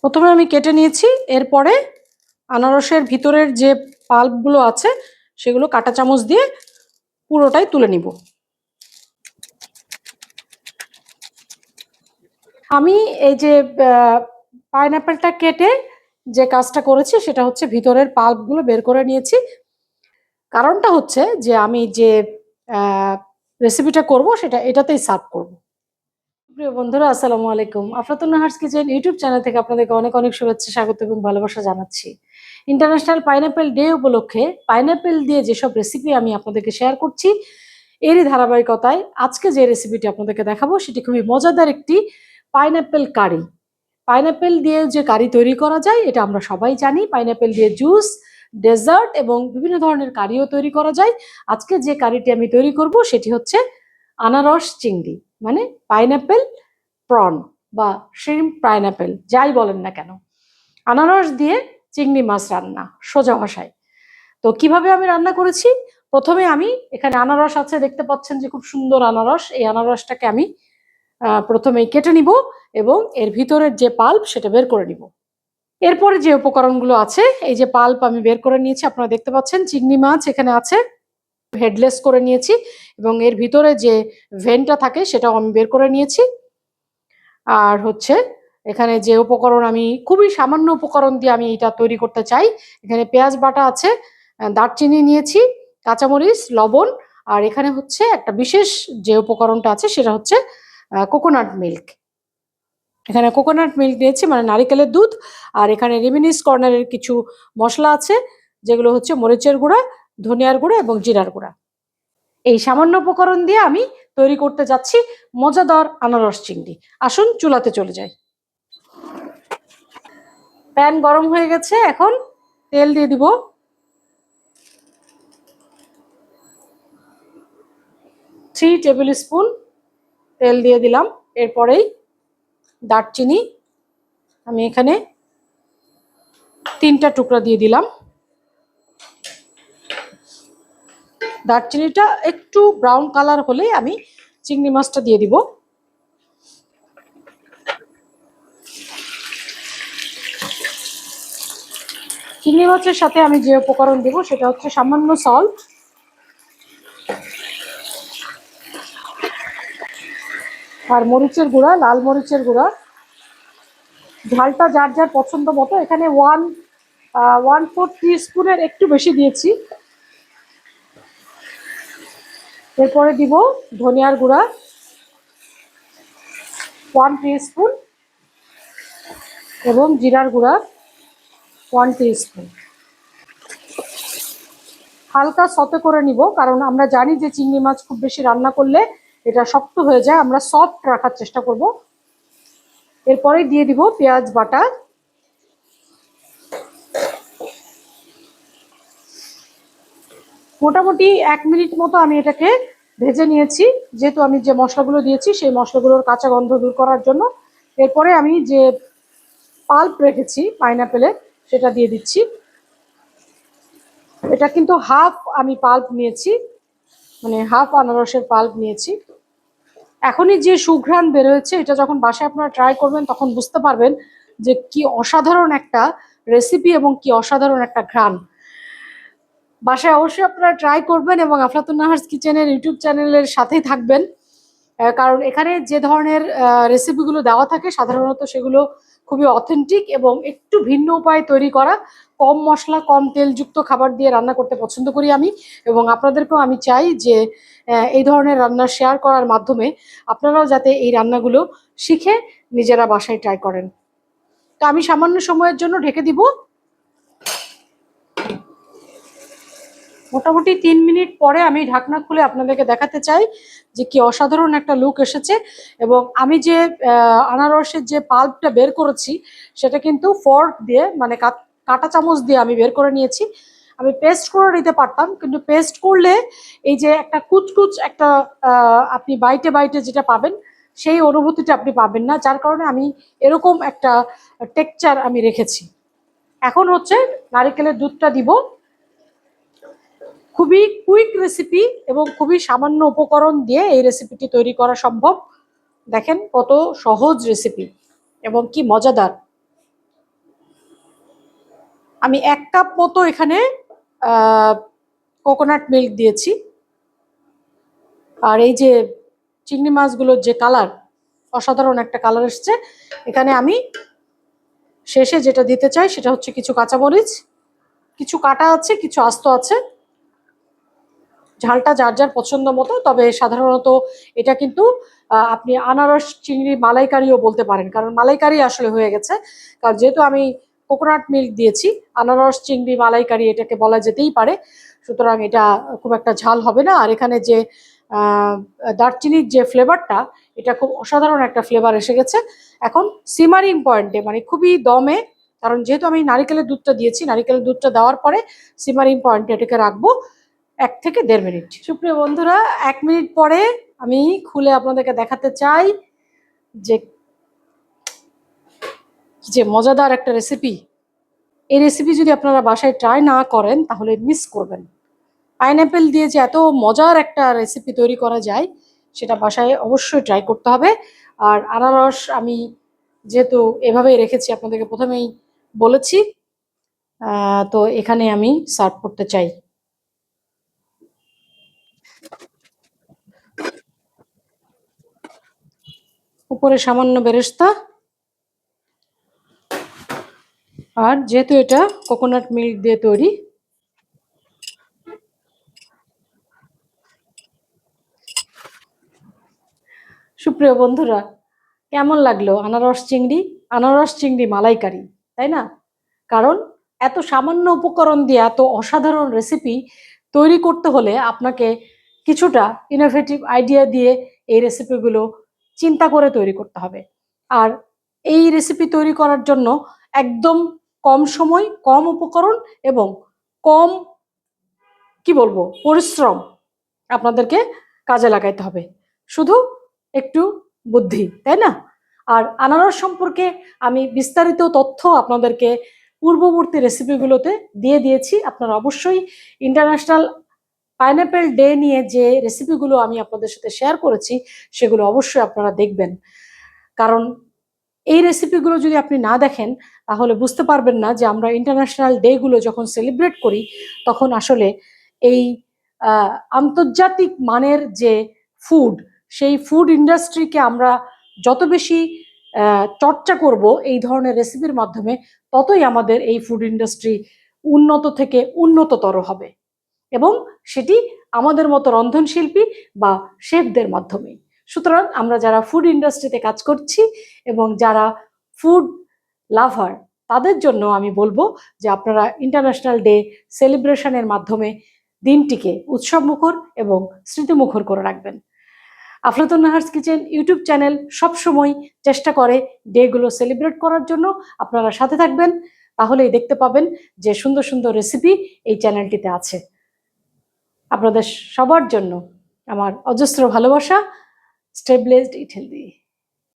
প্রথমে আমি কেটে নিয়েছি, এরপরে আনারসের ভিতরের যে পাল্পগুলো আছে সেগুলো কাঁটা চামচ দিয়ে পুরোটাই তুলে নিব। আমি এই যে পাইনাপেলটা কেটে যে কাজটা করেছি সেটা হচ্ছে ভিতরের পাল্পগুলো বের করে নিয়েছি। কারণটা হচ্ছে যে আমি যে রেসিপিটা করব সেটা এটাতেই সার্ভ করব। প্রিয় বন্ধুরা, আসসালামু আলাইকুম। Afratun Nahar's kitchen YouTube channel থেকে আপনাদেরকে অনেক অনেক শুভেচ্ছা, স্বাগত এবং ভালোবাসা জানাচ্ছি। ইন্টারন্যাশনাল পাইনাপেল ডে উপলক্ষে পাইনাপেল দিয়ে যেসব রেসিপি আমি আপনাদেরকে শেয়ার করছি, এরই ধারাবাহিকতায় আজকে যে রেসিপিটি আপনাদেরকে দেখাবো সেটি খুবই মজাদার একটি পাইনাপেল কারি। পাইনাপেল দিয়ে যে কারি তৈরি করা যায় এটা আমরা সবাই জানি। পাইনাপেল দিয়ে জুস, ডেজার্ট এবং বিভিন্ন ধরনের কারিও তৈরি করা যায়। আজকে যে কারিটি আমি তৈরি করব সেটি হচ্ছে আনারস চিংড়ি, মানে পাইনাপেল প্রন বা শ্রিম্প পাইনাপেল, যাই বলেন না কেন। আনারস দিয়ে চিংড়ি মাছ রান্না, সোজা ভাষায়। তো কিভাবে আমি রান্না করেছি, প্রথমে আমি এখানে আনারস আছে, দেখতে পাচ্ছেন যে খুব সুন্দর আনারস। এই আনারসটাকে আমি প্রথমে কেটে নিব এবং এর ভিতরের যে পাল্প সেটা বের করে নিব। এরপরে যে উপকরণগুলো আছে, এই যে পাল্প আমি বের করে নিয়েছি, আপনারা দেখতে পাচ্ছেন চিংড়ি মাছ এখানে আছে, হেডলেস করে নিয়েছি এবং এর ভিতরে যে ভেনটা থাকে সেটাও আমি বের করে নিয়েছি। আর হচ্ছে এখানে যে উপকরণ, আমি খুবই সামান্য উপকরণ দিয়ে আমি এটা তৈরি করতে চাই। এখানে পেঁয়াজ বাটা আছে, দারচিনি নিয়েছি, কাঁচামরিচ, লবণ, আর এখানে হচ্ছে একটা বিশেষ যে উপকরণটা আছে সেটা হচ্ছে কোকোনাট মিল্ক। এখানে কোকোনাট মিল্ক দিয়েছি, মানে নারিকেলের দুধ। আর এখানে রিমিনিস কর্নারের কিছু মশলা আছে, যেগুলো হচ্ছে মরিচের গুঁড়া, ধনিয়ার গুঁড়া এবং জিরার গুঁড়া। এই সামান্য উপকরণ দিয়ে আমি তৈরি করতে যাচ্ছি মজাদার আনারস চিংড়ি। আসুন চুলাতে চলে যাই। প্যান গরম হয়ে গেছে, এখন তেল দিয়ে দিব। 3 টেবিল স্পুন তেল দিয়ে দিলাম। এরপরেই দারচিনি আমি এখানে 3টা টুকরা দিয়ে দিলাম। দারচিনিটা একটু ব্রাউন কালার হলেই আমি চিংড়ি মাছটা দিয়ে দিব। চিংড়ি মাছের সাথে আমি যে উপকরণ দেব সেটা হচ্ছে সামান্য সল্ট, আর মরিচের গুঁড়া, লাল মরিচের গুঁড়া। ঝালটা যার যার পছন্দ মতো, এখানে 1/4 টিস্পুনের একটু বেশি দিয়েছি। এরপরে দিব ধনিয়ার গুঁড়া 1 টিস্পুন এবং জিরার গুঁড়া 1 টিস্পুন। হালকা সতে করে নিব, কারণ আমরা জানি যে চিংড়ি মাছ খুব বেশি রান্না করলে এটা শক্ত হয়ে যায়, আমরা সফট রাখার চেষ্টা করব। এরপরে দিয়ে দিব পেঁয়াজ বাটা। মোটামুটি 1 মিনিট মতো আমি এটাকে ভেজে নিয়েছি, যেহেতু আমি যে মশলাগুলো দিয়েছি সেই মশলাগুলোর কাঁচা গন্ধ দূর করার জন্য। এরপরে আমি যে পাল্প রেখেছি পাইনাপেলের সেটা দিয়ে দিচ্ছি। এটা কিন্তু হাফ আমি পাল্প নিয়েছি, মানে হাফ আনারসের পাল্প নিয়েছি। এখনই যে সুঘ্রাণ বেরোচ্ছে, এটা যখন বাসায় আপনারা ট্রাই করবেন তখন বুঝতে পারবেন যে কি অসাধারণ একটা রেসিপি এবং কি অসাধারণ একটা ঘ্রাণ। বাসায় অবশ্যই আপনারা ট্রাই করবেন এবং আফরাতুন নাহার্স কিচেনের ইউটিউব চ্যানেলের সাথেই থাকবেন, কারণ এখানে যে ধরনের রেসিপিগুলো দেওয়া থাকে সাধারণত সেগুলো খুবই অথেন্টিক এবং একটু ভিন্ন উপায়ে তৈরি করা। কম মশলা, কম তেলযুক্ত খাবার দিয়ে রান্না করতে পছন্দ করি আমি, এবং আপনাদেরকেও আমি চাই যে এই ধরনের রান্না শেয়ার করার মাধ্যমে আপনারাও যাতে এই রান্নাগুলো শিখে নিজেরা বাসায় ট্রাই করেন। তো আমি সামান্য সময়ের জন্য ঢেকে দিব। মোটামুটি 3 মিনিট পরে আমি ঢাকনা খুলে আপনাদেরকে দেখাতে চাই যে কি অসাধারণ একটা লুক এসেছে। এবং আমি যে আনারসের যে পাল্পটা বের করেছি সেটা কিন্তু ফর্ক দিয়ে, মানে কাঁটা চামচ দিয়ে আমি বের করে নিয়েছি। আমি পেস্ট করে নিতে পারতাম, কিন্তু পেস্ট করলে এই যে একটা কুচকুচ একটা আপনি বাইটে বাইটে যেটা পাবেন সেই অনুভূতিটা আপনি পাবেন না, যার কারণে আমি এরকম একটা টেক্সচার আমি রেখেছি। এখন হচ্ছে নারিকেলের দুধটা দিব। খুবই কুইক রেসিপি এবং খুবই সামান্য উপকরণ দিয়ে এই রেসিপিটি তৈরি করা সম্ভব। দেখেন কত সহজ রেসিপি এবং কি মজাদার। আমি 1 কাপ মতো এখানে কোকোনাট মিল্ক দিয়েছি। আর এই যে চিংড়ি মাছগুলোর যে কালার, অসাধারণ একটা কালার এসছে। এখানে আমি শেষে যেটা দিতে চাই সেটা হচ্ছে কিছু কাঁচামরিচ, কিছু কাটা আছে, কিছু আস্ত আছে। ঝালটা যার যার পছন্দ মতো, তবে সাধারণত এটা কিন্তু আপনি আনারস চিংড়ি মালাইকারিও বলতে পারেন, কারণ মালাইকারি আসলে হয়ে গেছে। কারণ যেহেতু আমি কোকোনাট মিল্ক দিয়েছি, আনারস চিংড়ি মালাইকারি এটাকে বলা যেতেই পারে। সুতরাং এটা খুব একটা ঝাল হবে না। আর এখানে যে দারচিনির যে ফ্লেভারটা, এটা খুব অসাধারণ একটা ফ্লেভার এসে গেছে। এখন সিমারিং পয়েন্টে, মানে খুবই দমে, কারণ যেহেতু আমি নারিকেলের দুধটা দিয়েছি, নারিকেলের দুধটা দেওয়ার পরে সিমারিং পয়েন্টে এটাকে রাখবো 1 থেকে 1.5 মিনিট। সুপ্রিয় বন্ধুরা, 1 মিনিট পরে আমি খুলে আপনাদেরকে দেখাতে চাই যে যে মজাদার একটা রেসিপি। এই রেসিপি যদি আপনারা বাসায় ট্রাই না করেন তাহলে মিস করবেন। পাইনঅ্যাপেল দিয়ে যে এত মজার একটা রেসিপি তৈরি করা যায়, সেটা বাসায় অবশ্যই ট্রাই করতে হবে। আর আনারস আমি যেহেতু এভাবেই রেখেছি, আপনাদেরকে প্রথমেই বলেছি, তো এখানে আমি সার্ভ করতে চাই। উপরে সামান্য বেরেস্তা, আর যেহেতু এটা কোকোনাট মিল্ক দিয়ে তৈরি, সুপ্রিয় বন্ধুরা, কেমন লাগলো আনারস চিংড়ি মালাইকারি, তাই না? কারণ এত সামান্য উপকরণ দিয়ে এত অসাধারণ রেসিপি তৈরি করতে হলে আপনাকে কিছুটা ইনোভেটিভ আইডিয়া দিয়ে এই রেসিপিগুলো চিন্তা করে তৈরি করতে হবে। আর এই রেসিপি তৈরি করার জন্য একদম কম সময়, কম উপকরণ এবং কম, কি বলবো, পরিশ্রম আপনাদেরকে কাজে লাগাইতে হবে। শুধু একটু বুদ্ধি, তাই না? আর আনারস সম্পর্কে আমি বিস্তারিত তথ্য আপনাদেরকে পূর্ববর্তী রেসিপিগুলোতে দিয়ে দিয়েছি। আপনারা অবশ্যই ইন্টারন্যাশনাল পাইনঅ্যাপেল ডে নিয়ে যে রেসিপিগুলো আমি আপনাদের সাথে শেয়ার করেছি সেগুলো অবশ্যই আপনারা দেখবেন। কারণ এই রেসিপিগুলো যদি আপনি না দেখেন তাহলে বুঝতে পারবেন না যে আমরা ইন্টারন্যাশনাল ডেগুলো যখন সেলিব্রেট করি তখন আসলে এই আন্তর্জাতিক মানের যে ফুড, সেই ফুড ইন্ডাস্ট্রিকে আমরা যত বেশি চর্চা করব এই ধরনের রেসিপির মাধ্যমে, ততই আমাদের এই ফুড ইন্ডাস্ট্রি উন্নত থেকে উন্নততর হবে, এবং সেটি আমাদের মতো রন্ধনশিল্পী বা শেফদের মাধ্যমে। সুতরাং আমরা যারা ফুড ইন্ডাস্ট্রিতে কাজ করছি এবং যারা ফুড লাভার, তাদের জন্য আমি বলবো যে আপনারা ইন্টারন্যাশনাল ডে সেলিব্রেশনের মাধ্যমে দিনটিকে উৎসবমুখর এবং স্মৃতিমুখর করে রাখবেন। আফলাতুন নাহারস কিচেন ইউটিউব চ্যানেল সবসময় চেষ্টা করে ডেগুলো সেলিব্রেট করার জন্য। আপনারা সাথে থাকবেন, তাহলেই দেখতে পাবেন যে সুন্দর সুন্দর রেসিপি এই চ্যানেলটিতে আছে। আপনাদের সবার জন্য আমার অজস্র ভালোবাসা। স্টে ব্লেসড, ইট হেলদি।